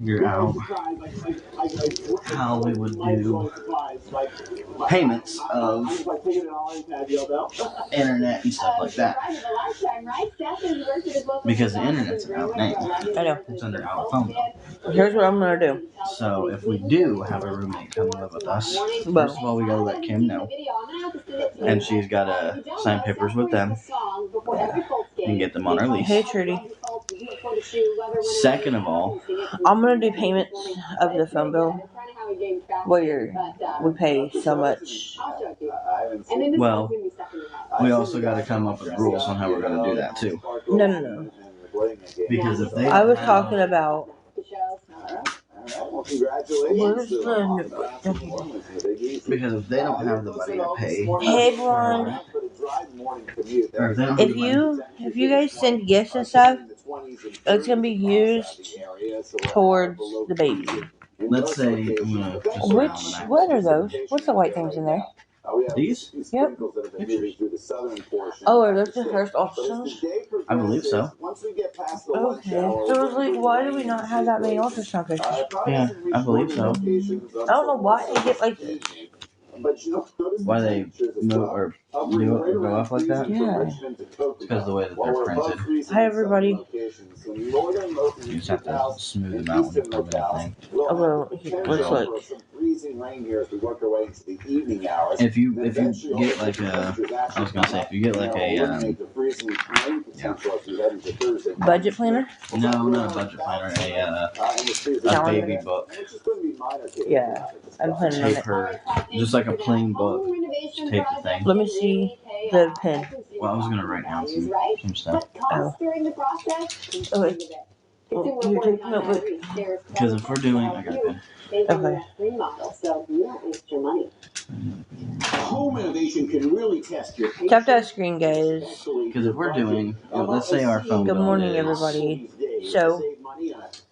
figure out how we would do payments of internet and stuff like that. Because the internet's an out name. I know. It's under our phone bill. Here's what I'm gonna do. So if we do have a roommate come live with us, first of all we gotta let Kim know. And she's gotta sign papers with them and get them on our lease. Hey Trudy. Second of all, I'm gonna do payments of the phone bill where we pay so much. Well, we also gotta come up with rules on how we're gonna do that too. No. Because if they I was talking about. Because if they don't have the money to pay, Hey everyone. If you guys send gifts and stuff, it's gonna be used towards the baby. Let's say What are those? What's the white things in there? These? Yep. Oh, are those the first ultrasounds? I believe so. Okay. So I was like, why do we not have that many ultrasound pictures? Yeah, I believe so. I don't know why they get like this. Why they move or go up like that? Yeah. It's because of the way that they're printed. Hi everybody. You just have to smooth them out when you put them in that thing. Oh, well, let's look. If you get like a, I was gonna say if you get like a Budget planner? No, not a budget planner. A baby book. Yeah, I'm planning on it. Paper, just like a plain book. Just tape the thing. Let me see the pen. Well, I was gonna write down some stuff. Oh. Okay. Well, you're taking notebook. Because if we're doing, I got a pen. Okay. Home innovation can really test your patience. Tap that screen, guys. Because if we're doing, let's say our phone Good bill morning, is everybody. So,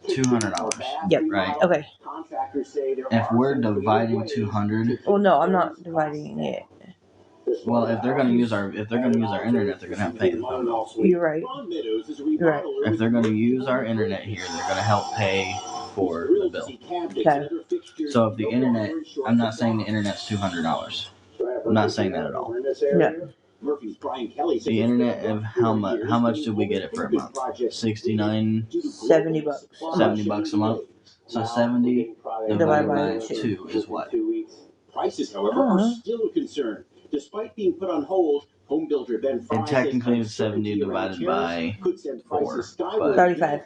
$200. yep. Right. Okay. If we're dividing 200. Well, no, I'm not dividing it. Well, if they're gonna use our internet, they're gonna have to pay the phone bill. You're right. You're right. If they're gonna use our internet here, they're gonna help pay for the bill. Okay. So if the internet, I'm not saying the internet's $200. I'm not saying that at all. No. The internet of how much did we get it for a month? 69 $70. $70 a month. So 70 divided by 2 is what? Prices, however, are still a concern. Despite being put on hold, home builder Ben Fry and technically it's 70 divided by 4. 35.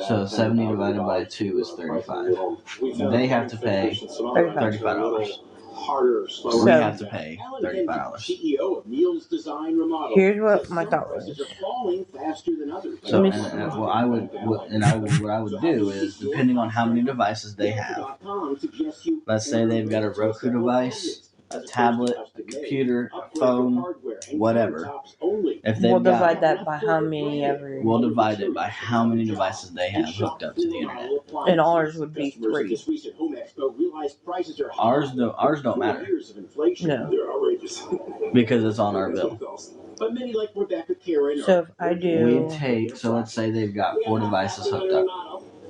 So 70 divided by 2 is 35. They have to pay $35. So, we have to pay $35. Here's what my thought was. So, what I would do is, depending on how many devices they have, let's say they've got a Roku device, a tablet, a computer, a phone, whatever. If we'll divide that by how many ever. We'll divide it by how many devices they have hooked up to the internet. And ours would be 3. Ours don't matter. No. Because it's on our bill. So if I do... So let's say they've got 4 devices hooked up.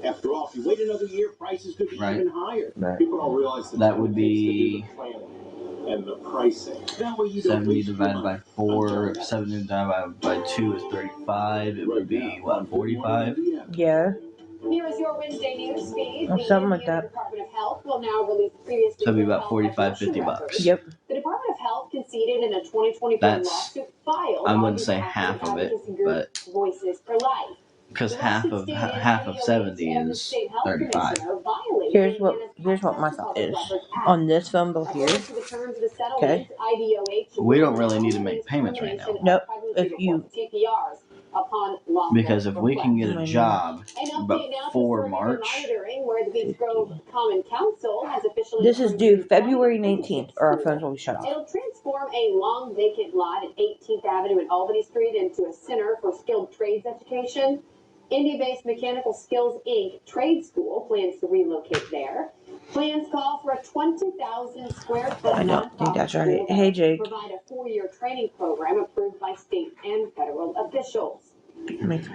After all, if you wait another year, prices could be even higher. Right. People don't realize that would be and the pricing. 70 divided by 4, 70 divided by 2 is 35. It would be, what, 45? Yeah. Here is your Wednesday news feed. Or something like that. The Department of Health will now release previous. So it'd be about $45-$50. Yep. The Department of Health conceded in a 2024 lawsuit filed. I wouldn't say half of it, but Voices for Life. Because half of 70 is 35. Here's what my thought is. On this phone bill here, okay, we don't really need to make payments right now. Nope. If you... Because if we can get a job before March... This is due February 19th, or our phones will be shut off. It'll transform a long vacant lot at 18th Avenue and Albany Street into a center for skilled trades education. India-based Mechanical Skills, Inc. Trade School plans to relocate there. Plans call for a 20,000 square foot. I don't think that's right. Hey, Jake. Provide a 4-year training program approved by state and federal officials.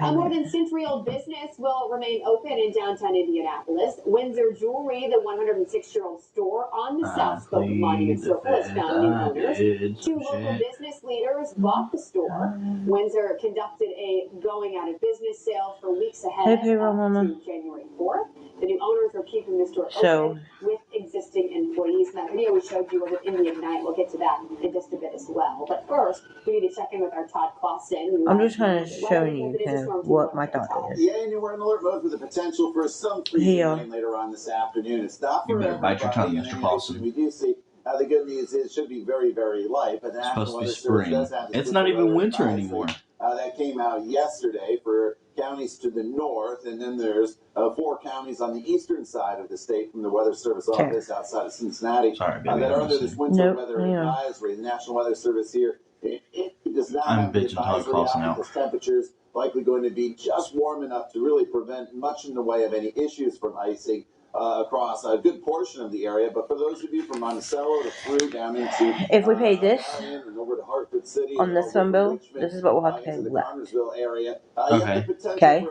More than century-old business will remain open in downtown Indianapolis. Windsor Jewelry, the 106-year-old store on the South Spoke of Monument Circle, has found new owners. 2 local business leaders bought the store. Windsor conducted a going out of business sale for weeks ahead to January 4th. The new owners are keeping the store open with existing employees. And that video we showed you was at Indian Night. We'll get to that in just a bit as well. But first, we need to check in with our Todd Clausen. I'm just kind of showing you kind of what my thought is. Yeah, and we're in alert mode with the potential for some freezing rain later on this afternoon. It's not you better bite your tongue, Mr. Clausen. We do see. The good news is it should be very, very light. But it's supposed to be spring. It's not even winter anymore. That came out yesterday for counties to the north, and then there's 4 counties on the eastern side of the state from the Weather Service office outside of Cincinnati that are under this winter weather advisory. The National Weather Service here, it does not have the advisory out because temperatures likely going to be just warm enough to really prevent much in the way of any issues from icing across a good portion of the area. But for those of you from Monticello to through down into if we pay this and over to Hartford City on this phone bill, this is what we'll have to pay left. Area, okay. Okay.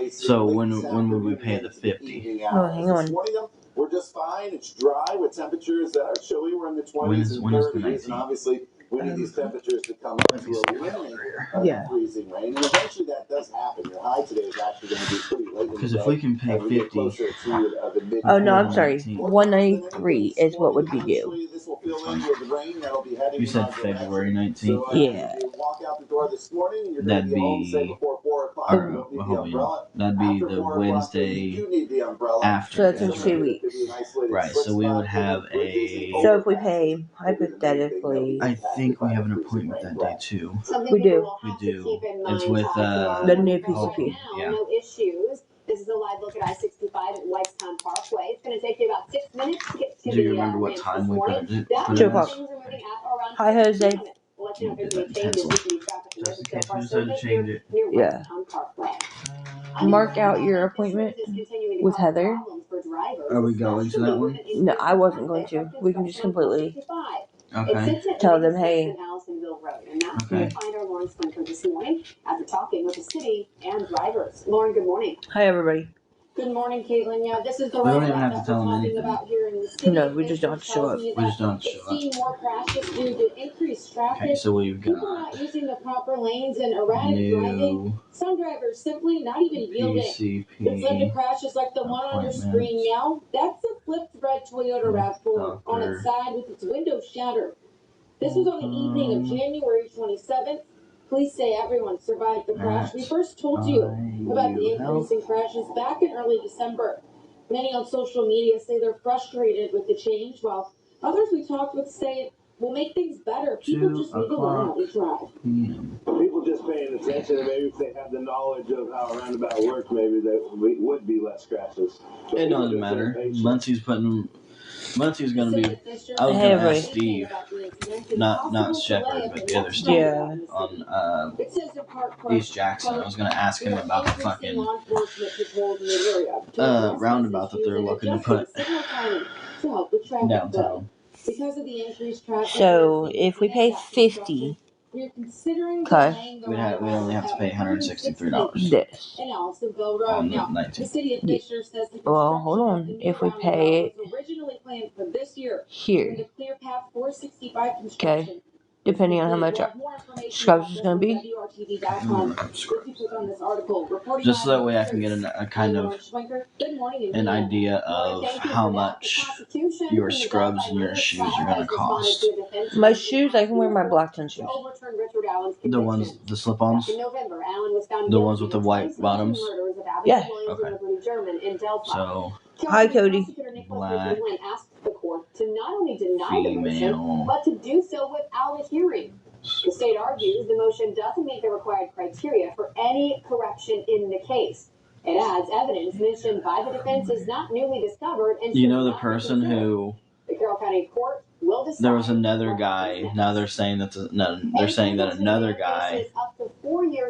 So when will we pay the 50? Oh, hang on. We're just fine. It's dry with temperatures that are chilly. We're in the 20s and 30s, and obviously we need these temperatures to come up to eliminate freezing rain. And eventually that does happen. Your high today is actually going to be pretty late. Because if we can pay 50. Oh, no, I'm sorry. 193 is what would be due. You said February 19th? Yeah. That'd be the Wednesday after. So that's in 2 weeks. Right, so we would have a... So if we pay, hypothetically... I think we have an appointment that day, too. We do. We do. It's with, the new PCP. Yeah. No issues. This is a live look at I-65 at Whitestown Parkway. It's going to take you about 6 minutes to get to Do you remember what time we put it? 2 o'clock. Hi, Jose. Yeah. Mark out your appointment with Heather. Are we going to that one? No, I wasn't going to. We can just completely tell them, hey. Okay. After talking with the city and drivers. Lauren, good morning. Hi, everybody. Good morning, Caitlin. Yeah, this is the we don't even have to tell them anything. No, we just don't have to show up. We just don't have to show up. More crashes due to increased traffic. Okay, so we've got people not using the proper lanes and erratic driving. Some drivers simply not even yielding. It's led to crashes like the one on your screen now. That's a flipped red Toyota RAV4 on its side with its windows shattered. This was on the evening of January 27th. Police say everyone survived the crash. We first told you about the increase in crashes back in early December. Many on social media say they're frustrated with the change, while others we talked with say it will make things better. People just need to learn how to drive. People just paying attention, and maybe if they have the knowledge of how a roundabout works, maybe there would be less crashes. So it doesn't matter. Muncie's going to be... I was going to ask Steve, not Shepard, but the other Steve on East Jackson. I was going to ask him about the fucking roundabout that they're looking to put downtown. So, if we pay 50, okay, we only have to pay $163. This. On the 19th. Well, hold on. If we pay it here, okay, depending on how much our scrubs is going to be. Just so that way I can get a kind of an idea of how much your scrubs and your shoes are going to cost. My shoes, I can wear my black tennis shoes. The slip-ons? The ones with the white bottoms? Yeah. Okay. So, hi, Cody. Black, to not only deny the motion, female, but to do so without a hearing. The state argues the motion doesn't meet the required criteria for any correction in the case. It adds evidence mentioned by the defense is not newly discovered. And you know the person who... The Carroll County Court will decide. There was another guy. Now they're saying that they're saying that another guy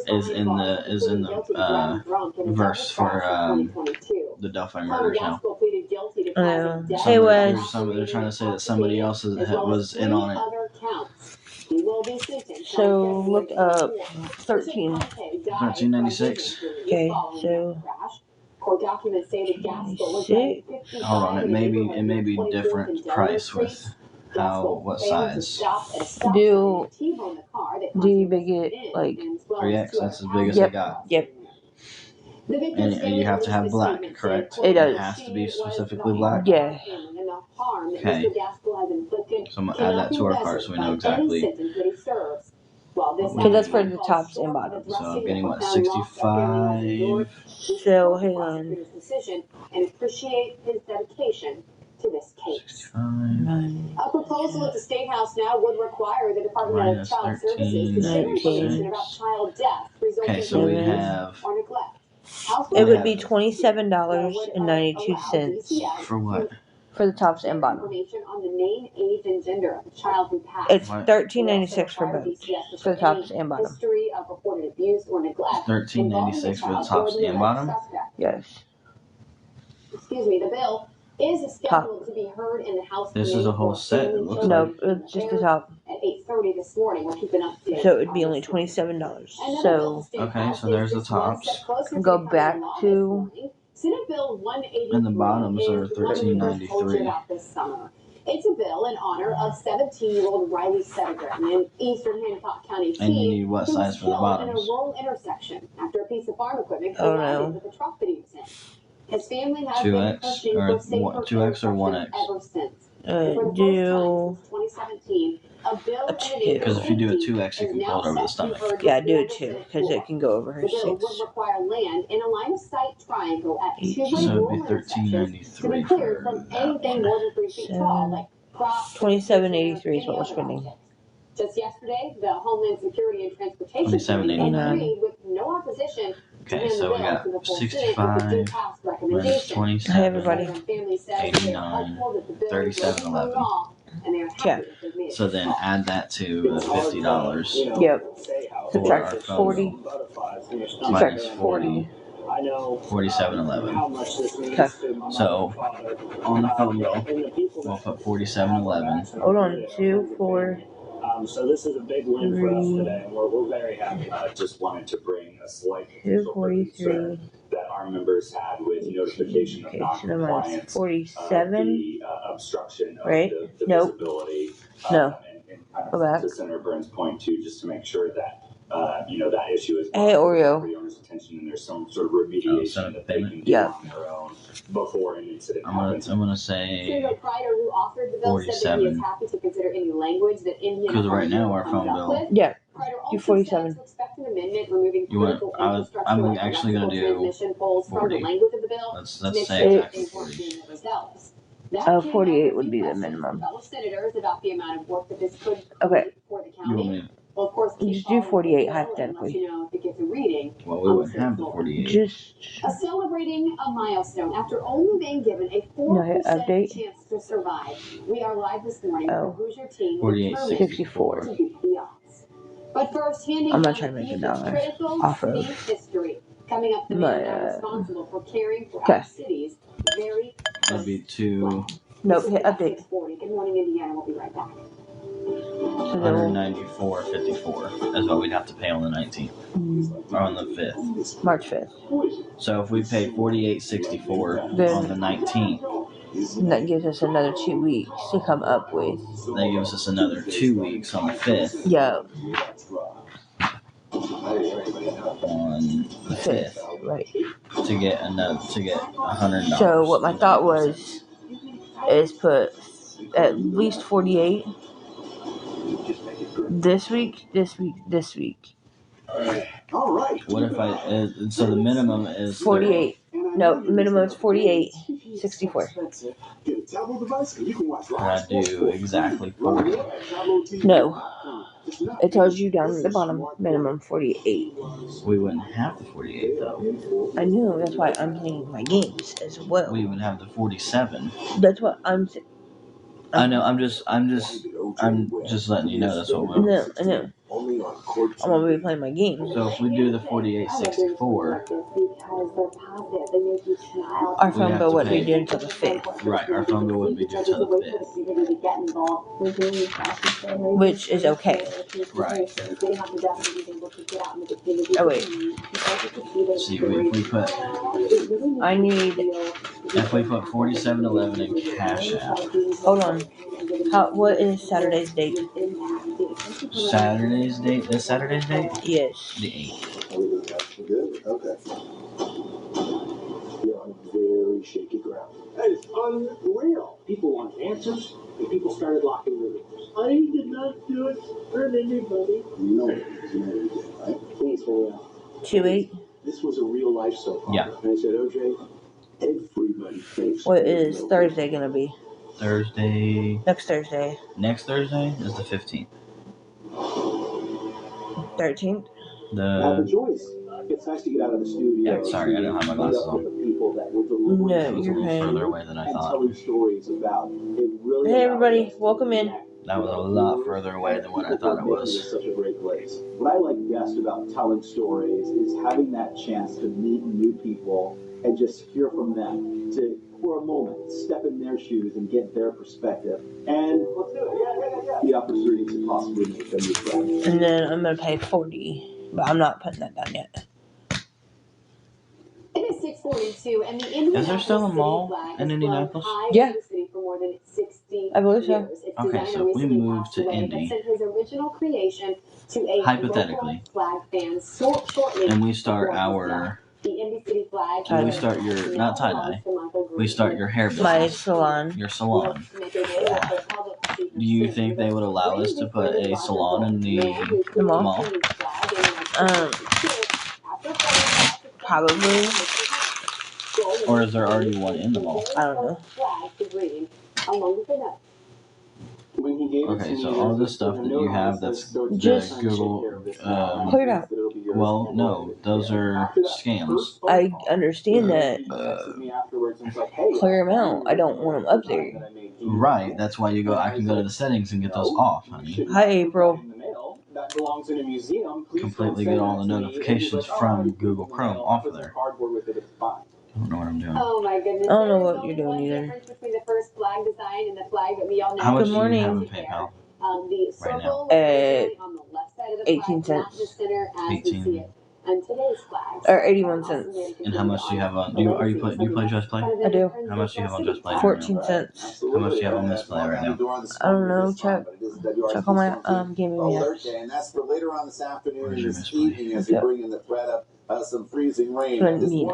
is in the verse for the Delphi murders now. It was. They're trying to say that somebody else was in on it. So look up 13. $13.96. Okay, so court documents say the Gaskell was 26. Hold on, it may be different price with what size. Do you make it like 3X? That's as big as they got. Yep. And you have to have black, correct? It does. It has to be specifically black? Yeah. Okay. So I'm going to add that to our cart so we know exactly. Because that's for the tops and bottoms. So I'm getting, what, 65? So, hang on. And appreciate his dedication to this case. 65. A proposal at the State House now would require the Department of Child Services to share information about child death resulting so we from have, or neglect. It would be $27.92 for what? for the tops and bottoms. Information on the name, age, and gender of the child who passed. It's $13.96 for both, for the tops and bottom. History of reported abuse or neglect. $13.96 for the tops and bottom? Yes. Excuse me, the bill is scheduled to be heard in the House. This is a whole set, it looks No, like. it's just the top. At 8:30 this morning, we're keeping up to date. So it would be only $27. So, okay, so there's the tops. Go back to... Senate Bill 183 And the bottoms are $13.93. It's a bill in honor of 17-year-old Riley Settergren in eastern Hancock County. And you need what size for the bottoms? In a rural intersection after a piece of farm equipment Oh, collided no. with the truck that he was in. His family has 2X been pushing or for safer 2X or 1X? ever since. do a bill a 2. Because if you do a 2X, you can pull it over the stomach. Yeah, do a 2, because it can go over her The bill 6. would require land in a line of sight triangle at 2 So it would be $13.93 to be cleared from anything more than 3 feet tall, like crops. $27.83 is what we're spending. Just yesterday, the Homeland Security and Transportation $27.89. agreed with no opposition. Okay, so we got 65 minus 27, Hi, everybody. 89, 37.11. Yeah. So then add that to the $50. Yep. Subtract 40. Minus 40. 47.11. Okay. So on the phone bill, we'll put 47.11. Hold on. 2, 4. So this is a big win for us today, and we're very happy. I just wanted to bring a slight 243. that our members had with notification of non-compliance, 47. the obstruction of right? the Nope. visibility. No. And kind Go of back. to Senator Burns' point too, just to make sure that that issue is Hey, Oreo. the owner's attention, and there's some sort of remediation that they can do Yeah. on their own before an incident happens. I'm gonna say Senator Kreider, who authored the bill, said that he is 47. happy to consider any language that Indiana Because right now our phone bill. Yeah. Kreider Do also 47. said to expect an amendment removing You want? critical I'm infrastructure actually gonna do transmission poles from 40. the language of the bill. Let's to make say sure exactly that 40. overzealous. That came 48 after would be the questions minimum. from fellow senators about the amount of work that this could Okay. create for the You want county. me? Well, of course, keep Just do following the 48 bill and hypothetically. let you know if it gets a reading. Well, we wouldn't have the 48. Just... Celebrating a milestone after only being given a 4% No, hit update. chance to survive. We are live this morning Oh. with the Hoosier team 48.64. to beat the odds. But first, handing I'm not down trying to make piece $1 of critical off of state history. Coming up, the my, man now responsible for caring for okay. our city's very That'd be 2. Nope, hit update. Good morning, Indiana. We'll be right back. So then 194.54. That's what we'd have to pay on the 19th or on the 5th. March 5th. So if we paid 48.64 Then- on the 19th, And that gives us another 2 weeks to come up with. that gives us another 2 weeks on the 5th. Yeah. On the 5th Right. to get $100. So what my thought was is put at least 48 this week. All right. What if so the minimum is 48. No, minimum is 48.64. Get a tablet device and you can watch I do exactly 40. No. It tells you down at the bottom, minimum 48. We wouldn't have the 48 though. I know, that's why I'm playing my games as well. We would have the 47. That's what I'm saying. I know. I'm just letting you know. That's what we're. No, I know. I'm gonna be playing my game. So if we do the 4864, our phone bill wouldn't be due until the 5th. Right, our phone bill wouldn't be due until the 5th. Which is okay. Right. Oh wait. See, if we put... I need... If we put 4711 in Cash App. Hold on. What is Saturday's date? Saturday's date? This Saturday's date? Yes. The 8th. Good. Okay. You're on very shaky ground. That is unreal. People want answers, and people started locking their doors. I did not do it. Hurt anybody. You know it. You know you did, right? Please hold on. 2-8. This was a real life soap opera. Yeah. And I said, OJ, everybody thinks. What is Thursday gonna be? Thursday. Next Thursday. Next Thursday is the 15th. 13th. Have a choice. It's nice to get out of the studio. Yeah, sorry, I don't have my glasses on. No, It's a you're little further fine. away than I thought. Hey everybody, welcome in. That was a lot further away than what I thought it was. Such a great place. What I like best about telling stories is having that chance to meet new people and just hear from them. To, for a moment, step in their shoes and get their perspective. And the opportunity to possibly make them new friends. And then I'm gonna pay 40, but I'm not putting that down yet. It is 6:42, and the Indianapolis Is there still a mall City flag in has Indianapolis? flown high Yeah. in the city for more than 60 I believe so. years. Its Okay, designer so if we recently move passed to away, Indy, but sent his original creation to a hypothetically, local flag fan shortly. and we start our... The Indy City flag. And we start your... Not tie-dye. We start your hair business. My salon. Your salon. Do you think they would allow us to put a salon in the mall? Probably. Or is there already one in the mall? I don't know. Okay, so all this stuff that you have, that's the Just Google... clear it out. Well, no, those are scams. I understand that. Clear them out. I don't want them up there. Right, that's why you go... I can go to the settings and get those off, honey. Hi, April. Completely get all the notifications from Google Chrome off of there. I don't know what I'm doing. Oh my goodness. I don't know what you're doing either. Between the first flag design and the flag that we all know. How much Good do you morning. have in PayPal? The Right now? circle on the left side of the 18 flag, not cents. the center as 18. we see it. And today's flag. Or 81 cents. And how much do you have on... Do you play Just Play? I do. How much do you have on Just Play? Right 14 now? cents. How much do you have on this play right now? I don't know. Check on my gaming apps. And that's for later on this afternoon Where's and your this misplay? evening as we bring in the threat of some freezing rain. I need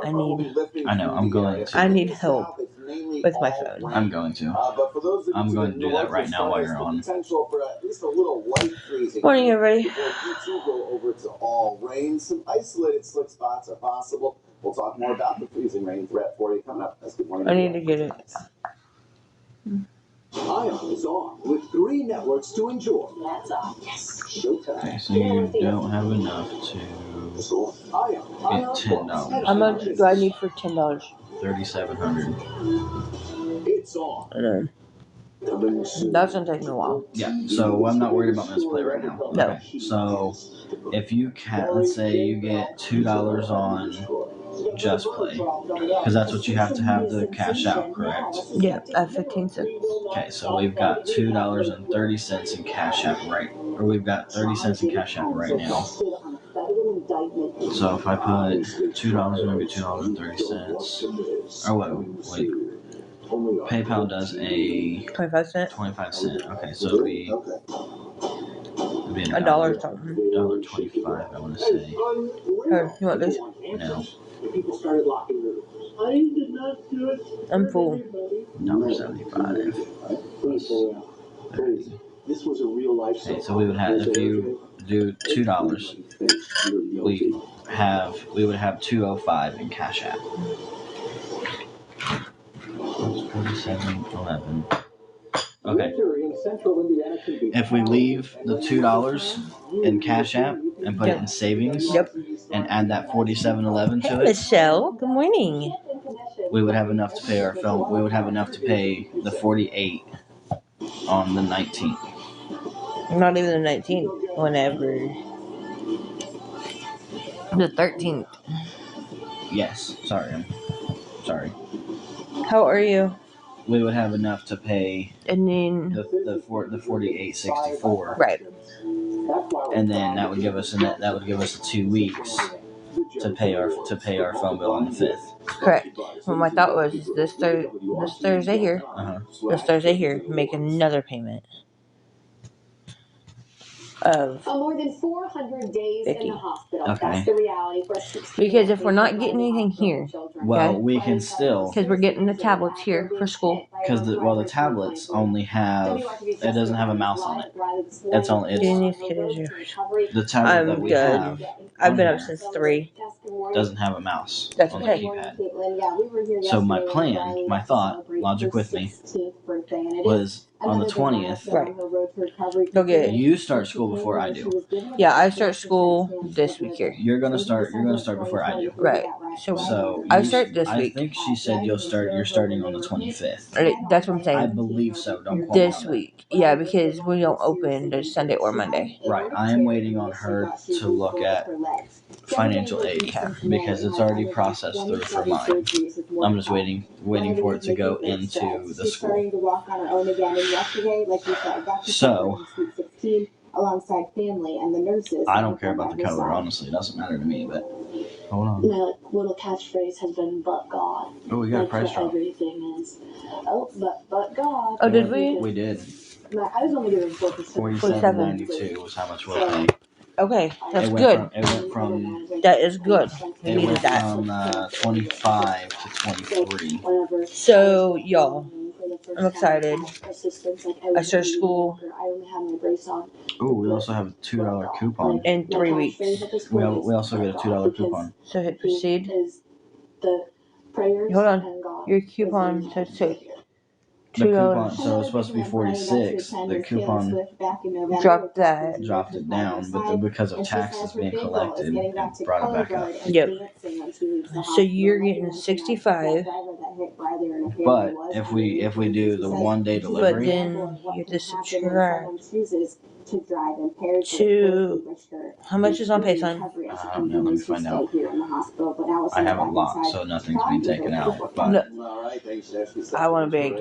I need help with my phone. I'm going to. I'm going to do that right now while you're on. Morning, everybody. Over to all rain. Some isolated slick spots are possible. We'll talk more about the freezing rain threat for you coming up. That's Good Morning. I need to get it. ION is on with 3 networks to enjoy. That's on. Yes. Showtime. Okay, so you don't have enough to get $10. How much do I need for $10? $3,700. It's on. I know. That's gonna take me a while. Yeah, so I'm not worried about misplay right now. No. Okay, so if you can, let's say you get $2 on Just Play, because that's what you have to have the cash out, correct? Yeah, at 15 cents. Okay, so we've got $2.30 in cash out or we've got 30 cents in cash out right now. So if I put $2, maybe $2.30, or wait, PayPal does a 25 cents. 25 cent. Okay, so it'd be $1 something. $1.25, I want to say. Here, you want this? No, People started locking their doors. I did not do it. I'm full. $1.75. This was a real life. Okay, so we would have, if you do $2, we would have $2.05 in cash app. 47.11. Okay. If we leave the $2 in cash app and put it in savings, and add that 47.11 Hey, to it, Michelle. Good morning. we would have enough to pay our film. We would have enough to pay the 48 on the 19th. Not even the 19th. Whenever. The 13th. Yes. Sorry. How are you? We would have enough to pay And then the $48.64. right. And then that would give us 2 weeks to pay our phone bill on the 5th. Correct. Well, my thought was this Thursday here. This Thursday here, make another payment of more than 400 days 50. in the hospital. Okay. That's the reality for 16 Because if we're not getting anything here, well, we can still, because we're getting the tablets here for school. Because the tablets only have, it doesn't have a mouse on it. It's only the tablet that we have. I've been up since 3. Doesn't have a mouse. That's on the okay. keypad. So my thought, logic with me, was on the 20th. Right. Go get it. You start school before I do. Yeah, I start school this week here. You're gonna start before I do. Right. So I start this week. I think she said you're starting on the 25th. Right, that's what I'm saying. I believe so. Don't quote This me on week. Yeah, because we don't open the Sunday or Monday. Right. I am waiting on her to look at financial aid because it's already processed through for mine. I'm just waiting for it to go into the school. So alongside family and the nurses. I don't care about the color, honestly. It doesn't matter to me, but hold on. My little catchphrase has been "but God." Oh, we got a price drop. Everything is. Oh, but God. Oh, did we? We did. I was only doing 4%. $47.92 was how much we'll pay. Okay, that's good. It went from. That is good. We It needed went that. from 25 to 23. So, y'all, I'm excited. I start school. Ooh, we also have a $2 coupon. In 3 weeks. We also get a $2 coupon. So hit proceed. Hold on. Your coupon says take The coupon, $2. so it's supposed to be 46. The coupon Dropped that. dropped it down, but because of taxes being collected, it brought it back up. Yep. So you're getting 65. But if we do the 1 day But delivery, then you have to subtract to how much is on PaySign? I don't know. Let me find out. I have it locked, so nothing's being taken out. But No. I want to beg.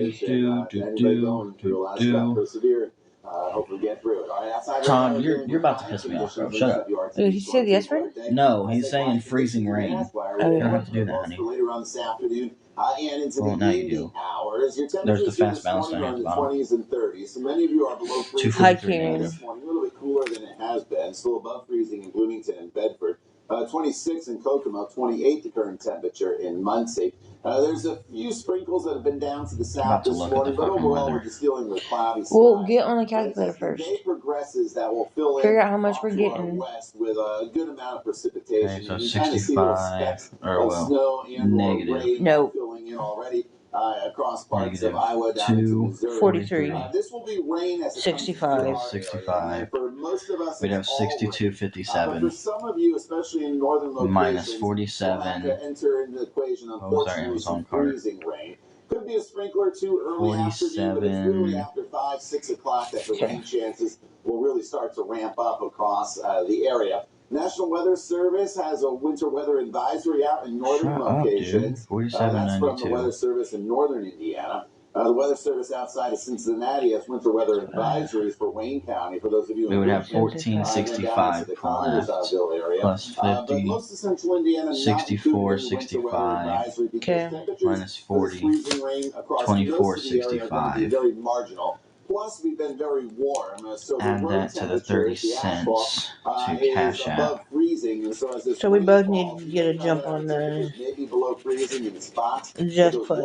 Tom, you're about to piss me off, bro. Shut up. Did he say the S word? No, he's saying freezing rain. You don't have to do that, honey. Well, now you do. There's the fast balance down here at the bottom. 243 Hi, Karen. negative. A little bit cooler than it has been. Still above freezing in Bloomington and Bedford. 26 in Kokomo, 28 the current temperature in Muncie. There's a few sprinkles that have been down to the south this morning, but overall we're just dealing with cloudy skies. We'll get on the calculator first. Day progresses, that will fill in Figure out how much we're getting. west with a good amount of precipitation. Okay, so You can kinda see 65, little or well, snow and negative. rain No. filling in already across parts Negative of Iowa down into Missouri. 43. This will be rain as it 65. 65. For most of us, We'd have it's all rain. For 62.57 some of you, especially in northern locations, minus 47. to enter into the equation, What was our unfortunately, Amazon some card? freezing rain. Could be a sprinkler or two early afternoon, but it's really after 5, 6 o'clock that the rain chances will really start to ramp up across the area. National Weather Service has a winter weather advisory out in northern locations. That's from the Weather 47.92. Service in northern Indiana. The Weather Service outside of Cincinnati has winter weather advisories for Wayne County. For those of you We would have 1465 left, plus 50, 64.65, Okay. minus 40, 24.65. Very marginal. Plus, we've been very warm, so Add that to the 30 cents to Cash App. So we both need to get a jump on the Just Play.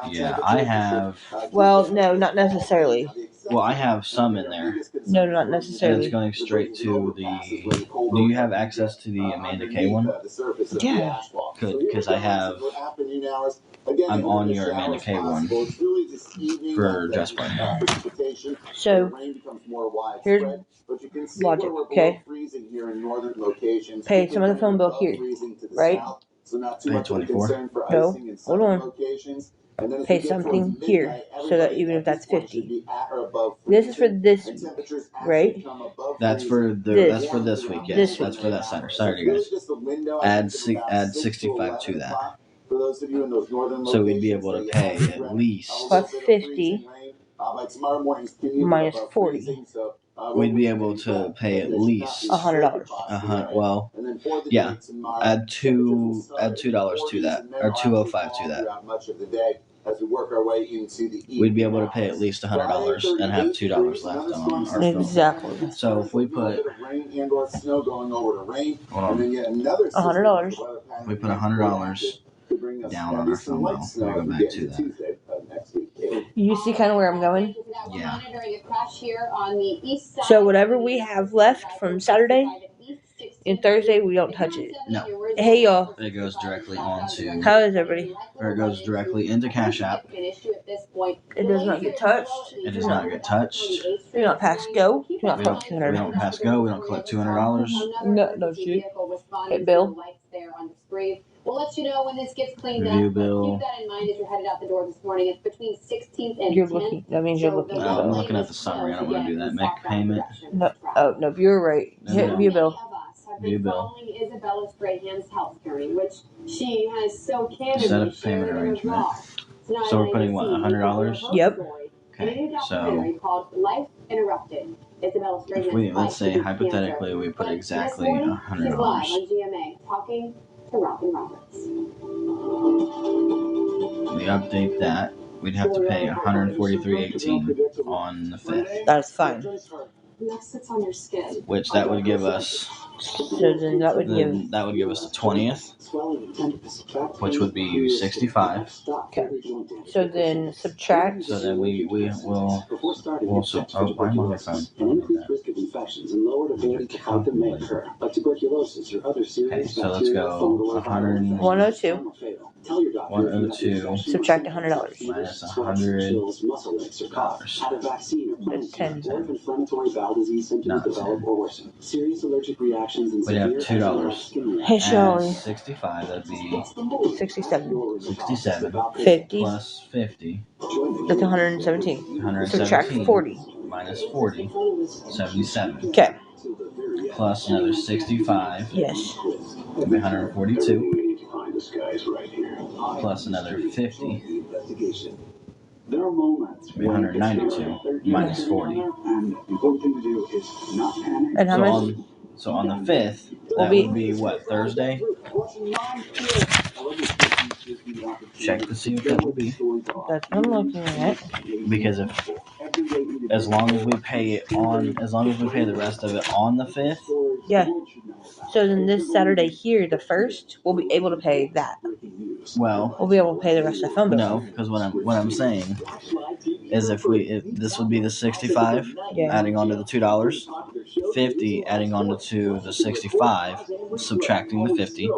Yeah, I have. Well, no, not necessarily. Well, I have some in there. No, not And necessarily. it's going straight to the. Do you have access to the AmandaKay one? Yeah. Good, because I have. I'm on your AmandaKay one for Just Play. So, here's logic, okay? Pay some of the phone bill here, right? Pay 24. No, hold on. pay something here, so that even if that's 50. This is for this week, right? That's for this week. Yes, that's for that Saturday, guys. Add 65 to that. So we'd be able to pay at least plus 50 minus 40. We'd be able to pay at least $100. Well, yeah. Add $2 to that, or $205 to that. We'd be able to pay at least $100 and have $2 left on our phone. Exactly. So if we put $100, we put $100 down on our phone bill. Let me go back to that. You see kind of where I'm going? Yeah. So whatever we have left from Saturday and Thursday, we don't touch it. No. Hey y'all. It goes directly onto. How is everybody? Or it goes directly into Cash App. It does not get touched. It does not get touched. Do not pass go. Do not We collect $200. don't pass go. We don't collect $200. No shit. Hit bill. We'll let you know when this gets cleaned Review up. bill. Keep that in mind as you're headed out the door this morning. It's between 16th and You're 10th. looking. That means you're looking. No, I'm looking at the summary. I don't want to do that. Make payment. No. Oh no, you're right. Hit view bill. View bill. Isabella Strahan's health journey, which she has so candidly Set up payment arrangement. So we're putting what, $100? Yep. Okay. So called Life Interrupted. if we, let's say hypothetically we put exactly $100. On GMA talking to Robin Roberts. We update that. We'd have to pay $143.18 on the 5th. That's fine. Next, it's on your skin. Which that would give us. So then that would give us the 20th, which would be 65. Okay. So then subtract. So then we'll why am I on my phone? Risk of infections and lowered ability to fight them may occur, like tuberculosis or other serious. Okay, so let's go 102. 102. Subtract $100. Minus $100. That's 10. Inflammatory bowel disease symptoms develop or worsen. Serious allergic reactions and we'd have $2. Hey, Shirley. 65. That'd be 67. 67. 50. Plus 50. That's 117. 117. Subtract 40. Minus 40. 77. Okay. Plus another 65. Yes. That'd be 142. Plus another 50. There are moments 192 minus 40. and the important thing to do is not panic. And how much? So on the 5th, that would be what, Thursday? Check to see what that would be. That's what I'm looking at. Because as long as we pay the rest of it on the 5th. Yeah. So then this Saturday here, the 1st, we'll be able to pay that. Well, we'll be able to pay the rest of the phone bill. No, because what I'm saying is if this would be the 65, adding on to the $2, 50 adding on to the 65, subtracting the 50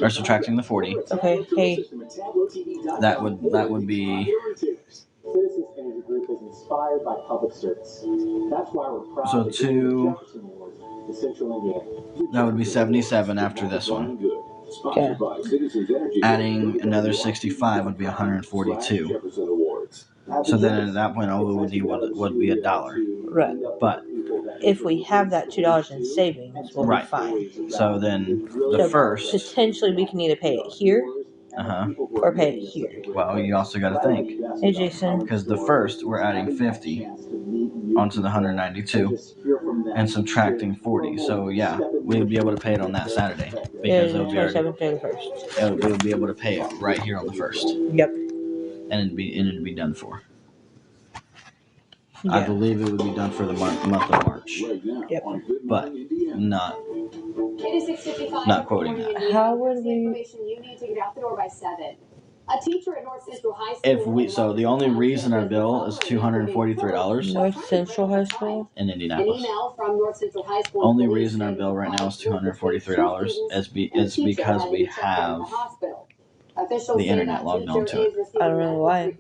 or subtracting the 40. Okay. Hey. That would be. Citizens Energy Group is inspired by public service. That's why we're proud So to Central Indiana. That would be 77 after this one. Okay. Adding another 65 would be 142. So then at that point, all it would be $1. Right. But if we have that $2 in savings, we'll be fine. So then the first potentially we can either pay it here. Or pay it here. Well, you also got to think. Hey, Jason. Because the first, we're adding 50 onto the 192 and subtracting 40. So, yeah, we would be able to pay it on that Saturday. Because it would be 27th or the 1st. We would be able to pay it right here on the 1st. Yep. And it'd be done for. Yeah. I believe it would be done for the month of March. Yep. But not quoting that. How would we? You need to get out the door by 7. A teacher at North Central High School. So the only reason our bill is $243. North Central High School in Indianapolis. An email from North Central High School. Only reason our bill right now is $243 is because we have the internet logged onto it. I don't know why.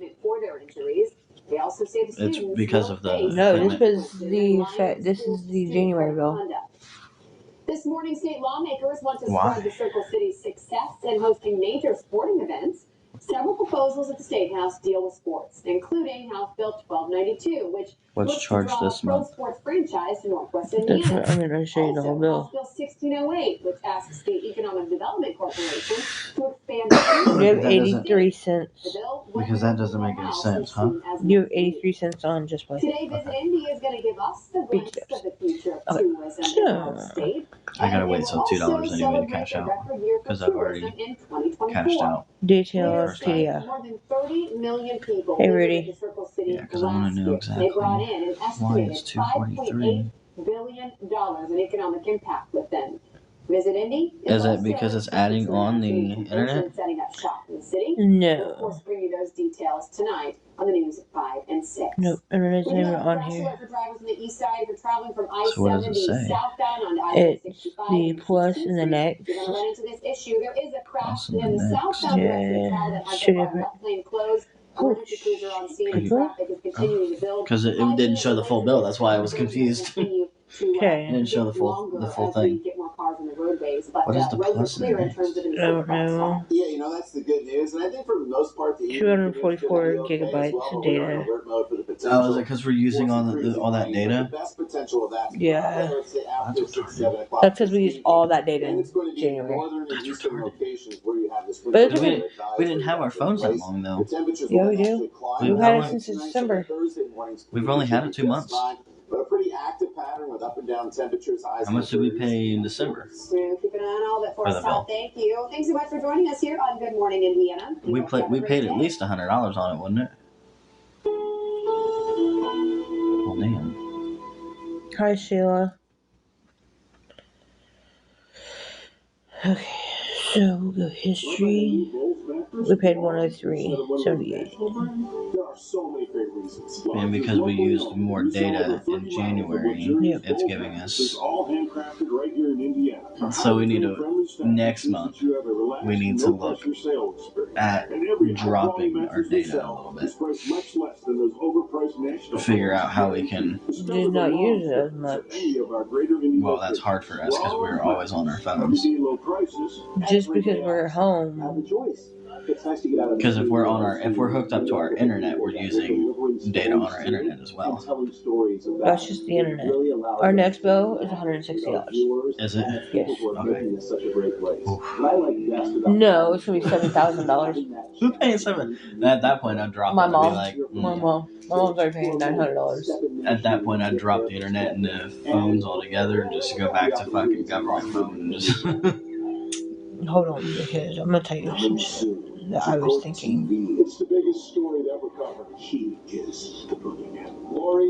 It's because of the. No, this is the January bill. This morning, state lawmakers want to spread the Circle City's success in hosting major sporting events. Several proposals at the State House deal with sports, including House Bill 1292, which What's charged this pro month? sports franchise to Northwest That's Indiana. what I'm going to show you the whole bill. House Bill 1608, which asks the Economic Development Corporation to expand. You have 83 cents. Because that doesn't make any sense, huh? You have 83 cents on just by. Today, Visit Indy is going to give us the glimpse of the future of tourism in our state. I gotta wait till $2 anyway to cash out because I've already cashed out. Detail TDF. More than 30 million people Hey, Rudy. Yeah, because I want to know exactly why it's 243. $5.8 billion in economic impact with them. Visit Indy. Is it because it's adding on the internet? Setting up shop in the city. No. We'll of course bring you those details tonight on the news at 5 and 6. Nope, internet's not even on here. For drivers on the east side, if you're traveling from So what does it say? southbound on It's the plus and the next. You're going to run into this issue. There is a crash Plus and in the the next. southbound direction of travel that has Two the different. left lane closed. Emergency crews are on scene and traffic is continuing to build. Because it didn't show the full bill. That's why I was confused. It Okay. didn't show the full thing. What is the plus and the next? I don't know. Yeah, you know, that's the good news. And I think for the most part, the 244 gigabytes of data. Oh, is it because we're using all that data? Yeah. That's retarded. That's because we used all that data in January. That's retarded. But it's okay. We didn't have our phones that long though. Yeah, we do. We've had it since December. We've only had it 2 months. But a pretty active pattern with up and down temperatures. How much did we pay in December? Keep an eye on all that for For us, the bill. Thank you. Thanks so much for joining us here on Good Morning Indiana. We paid at least $100 on it, wouldn't it? Well, damn. Hi, Sheila. Okay, so we'll go history. We paid 103.78. There are so many great reasons. And because we used more data in January, Yep. it's giving us. All handcrafted right here in Indiana. So we need to, next month, we need to look at dropping our data a little bit. Figure out how we can. Did not use it as much. Well, that's hard for us because we're always on our phones. Just because we're at home. Because if we're hooked up to our internet, we're using data on our internet as well. That's just the internet. Our next bill is $160. Is it? Yes. Okay. No, it's gonna be $7,000. Who's paying $7? At that point, I'd drop My it. mom. I'd be like, My mom. My mom's already paying $900. At that point, I'd drop the internet and the phones altogether and just go back to fucking government phone and just. Hold on, because I'm gonna tell you some shit that I was thinking. It's the biggest story to ever cover. He is the boogeyman. Lori.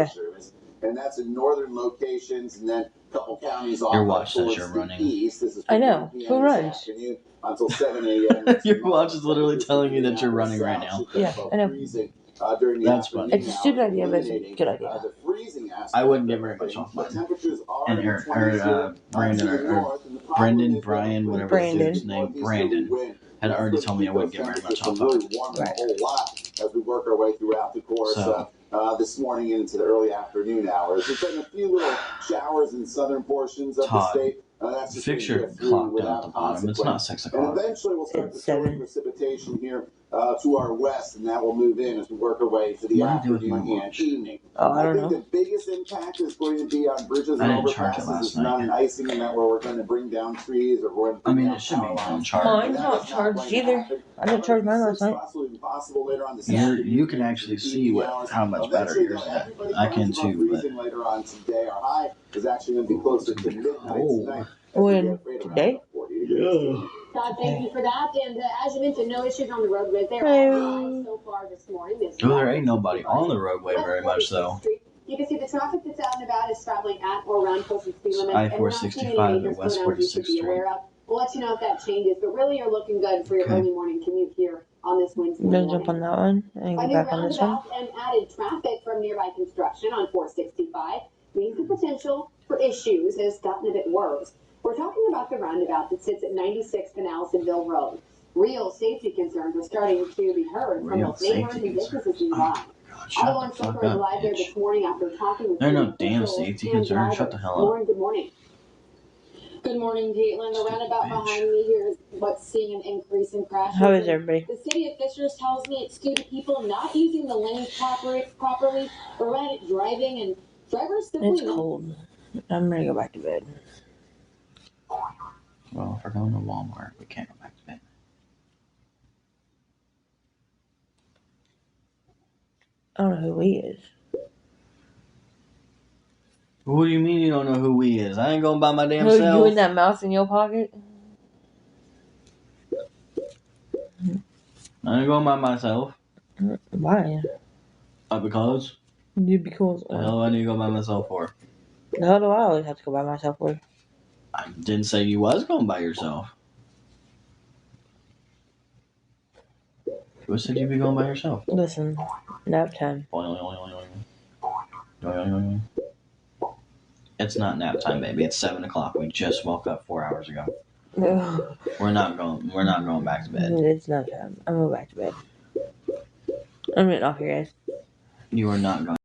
service. And that's in northern locations, and then a couple counties off. Your watch says you're running. East. This is I know. Who runs? Until 7 a.m. Your watch is literally telling you that you're running right now. Yeah, I know. That's funny. It's a stupid idea, but it's a good idea. I wouldn't get very much off mine. And Brendan, Brian, whatever his dude's name, Brandon, had already told me I wouldn't get very much off of it. Right. As we work our way throughout the course this morning into the early afternoon hours. There's been a few little showers in southern portions of the state. Fix your clock down at the bottom. It's not 6 o'clock. And eventually we'll start to see precipitation here to our west, and that will move in as we work our way to the afternoon and evening. I don't know. The biggest impact is going to be on bridges and overpasses. It's not an icing event where we're going to bring down trees or we're going to it should be non-charged. Mine's not charged either. I didn't charge mine last night. You can actually see how much better yours is. I can too, but later on today, our high is actually going to be closer to midnight tonight. When? Today? Yeah. God, thank you for that. And as you mentioned, no issues on the roadway there so far this morning. There ain't nobody on the roadway very much, though. You can see the traffic that's out and about is traveling at or around close to speed limit. I-465 at West 46th Street. We'll let you know if that changes, but really you're looking good for your early morning commute here on this Wednesday morning. Jump on that one and go back on this one. And added traffic from nearby construction on 465 means the potential for issues has gotten a bit worse. We're talking about the roundabout that sits at 96th and Allisonville Road. Real safety concerns are starting to be heard from both neighbors and businesses nearby. Shut the fuck up, bitch. There are no damn safety concerns. Shut the hell up. Lauren, good morning. Good morning, Caitlin. The roundabout behind me here is what's seeing an increase in crashes. How is everybody? The city of Fishers tells me it's due to people not using the lanes properly, erratic driving, and drivers simply... It's cold. I'm ready to go back to bed. Well, if we're going to Walmart, we can't go back to bed. I don't know who he is. What do you mean you don't know who we is? I ain't going by my damn Who, self. you in that mouse in your pocket? I ain't going by myself. Why? Because? Because. The hell do I need to go by myself for? The hell do I always have to go by myself for? I didn't say you was going by yourself. Who said you'd be going by yourself? Listen, nap time. It's not nap time, baby. It's 7 o'clock. We just woke up 4 hours ago. We're not going back to bed. It's nap time. I'm going back to bed. I'm getting off here, guys. You are not going.